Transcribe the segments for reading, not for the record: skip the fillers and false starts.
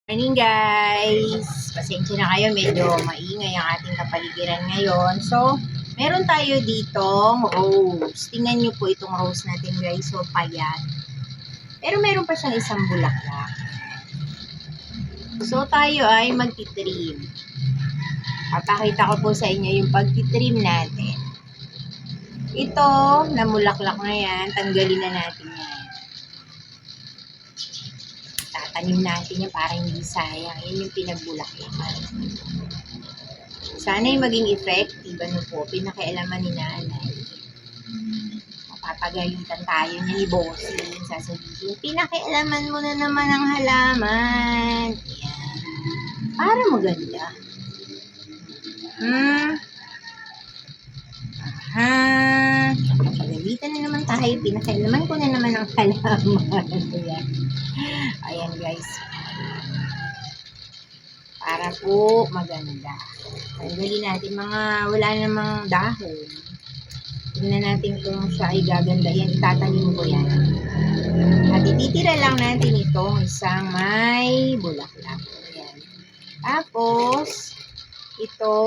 Morning guys! Pasensya na kayo, medyo maingay ang ating kapaligiran ngayon. So, meron tayo ditong rose. Tingnan nyo po itong rose natin guys. So, payat. Pero meron pa siyang isang bulaklak. So, tayo ay magtitrim. Papakita ko po sa inyo yung pagtitrim natin. Ito, namulaklak na yan. Tanggalin na natin yan. Tatanim natin yan para hindi sayang. Yan yung pinagbulaklakan. Sana yung maging effective. Ano po, pinakialaman ni nanay. Mapapagalitan tayo niya ni bossing. Sasabihin, pinakialaman mo na naman ang halaman. Yan. Para maganda. Pagalitan na naman tayo. Pinakialaman ko na naman ang halaman. Ayan. Ayan guys. Para po maganda. Tanggalin natin mga wala namang dahon. Tingnan natin kung siya ay gaganda. Yan, itatanim ko yan. At ititira lang natin itong isang may bulaklak. Ayan. Tapos, ito,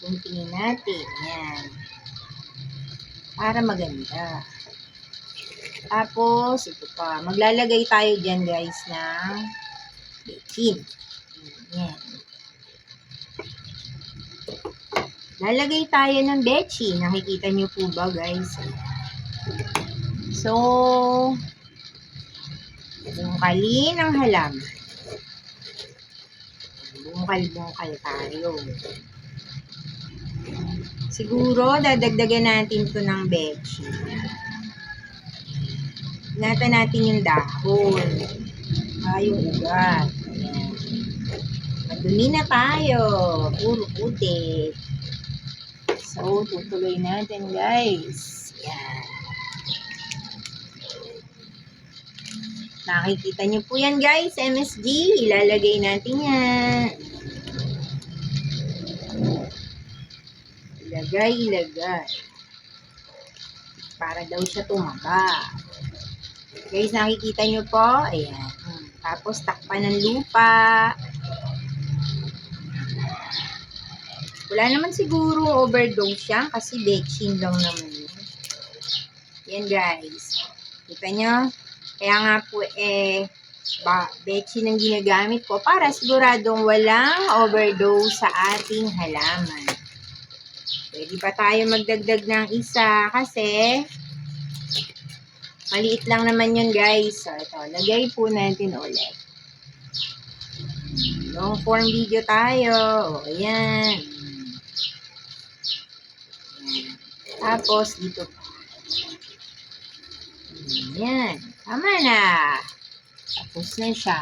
kuntingin natin. Yan. Para maganda. Tapos, ito pa. Maglalagay tayo dyan guys ng bechin. Yan. Lalagay tayo ng bechin. Nakikita nyo po ba guys? So, bungkalin ang halaman. Bungkal-bungkal tayo. Siguro, dadagdagan natin ito ng bechin. Ingatan natin yung dahon. Yung ugat. Ayan. Madumi na tayo. Puro putik. So, tutuloy natin guys. Yan. Nakikita nyo po yan guys. MSG. Ilalagay natin yan. Ilagay. Para daw siya tumaba. Guys, nakikita nyo po. Ayan. Tapos, takpan ng lupa. Wala naman siguro overdose yan kasi bechin lang naman yun. Yan guys. Kita nyo? Kaya nga po bechin ang ginagamit ko para siguradong walang overdose sa ating halaman. Pwede pa tayo magdagdag ng isa kasi maliit lang naman yun guys. So ito, lagay po natin ulit. Long form video tayo. O, ayan. Tapos, dito pa. Ayan. Tama na. Tapos na siya.